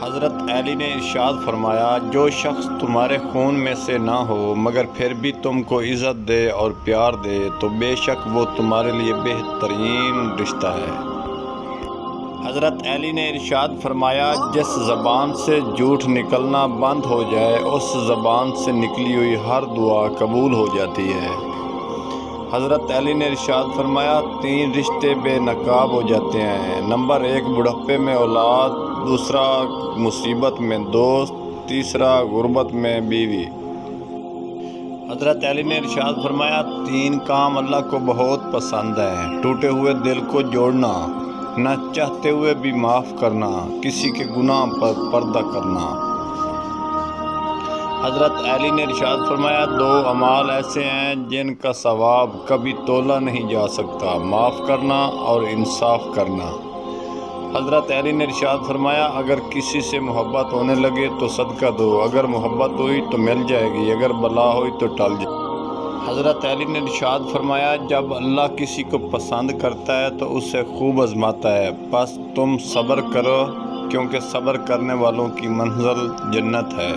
حضرت علی نے ارشاد فرمایا، جو شخص تمہارے خون میں سے نہ ہو مگر پھر بھی تم کو عزت دے اور پیار دے تو بے شک وہ تمہارے لیے بہترین رشتہ ہے۔ حضرت علی نے ارشاد فرمایا، جس زبان سے جھوٹ نکلنا بند ہو جائے اس زبان سے نکلی ہوئی ہر دعا قبول ہو جاتی ہے۔ حضرت علی نے ارشاد فرمایا، 3 رشتے بے نقاب ہو جاتے ہیں۔ نمبر 1 بڑھاپے میں اولاد، دوسرا مصیبت میں دوست، تیسرا غربت میں بیوی۔ حضرت علی نے ارشاد فرمایا، 3 کام اللہ کو بہت پسند ہیں: ٹوٹے ہوئے دل کو جوڑنا، نہ چاہتے ہوئے بھی معاف کرنا، کسی کے گناہ پر پردہ کرنا۔ حضرت علی نے ارشاد فرمایا، 2 اعمال ایسے ہیں جن کا ثواب کبھی تولا نہیں جا سکتا: معاف کرنا اور انصاف کرنا۔ حضرت علی نے ارشاد فرمایا، اگر کسی سے محبت ہونے لگے تو صدقہ دو، اگر محبت ہوئی تو مل جائے گی، اگر بلا ہوئی تو ٹل جائے گی۔ حضرت علی نے ارشاد فرمایا، جب اللہ کسی کو پسند کرتا ہے تو اسے خوب آزماتا ہے، پس تم صبر کرو کیونکہ صبر کرنے والوں کی منزل جنت ہے۔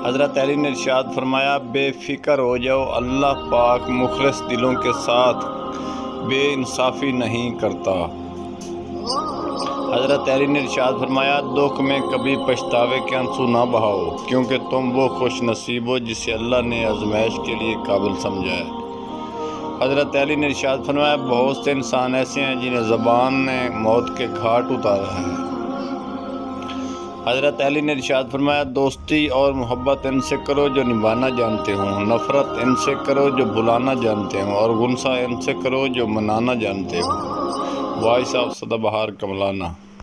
حضرت علی نے ارشاد فرمایا، بے فکر ہو جاؤ، اللہ پاک مخلص دلوں کے ساتھ بے انصافی نہیں کرتا۔ حضرت علی نے ارشاد فرمایا، دکھ میں کبھی پچھتاوے کے آنسو نہ بہاؤ کیونکہ تم وہ خوش نصیب ہو جسے اللہ نے آزمائش کے لیے قابل سمجھا ہے۔ حضرت علی نے ارشاد فرمایا، بہت سے انسان ایسے ہیں جنہیں زبان نے موت کے گھاٹ اتارا ہے۔ حضرت علی نے ارشاد فرمایا، دوستی اور محبت ان سے کرو جو نبھانا جانتے ہوں، نفرت ان سے کرو جو بھلانا جانتے ہوں، اور غصہ ان سے کرو جو منانا جانتے ہوں۔ وائس آف سدا بہار کملانہ۔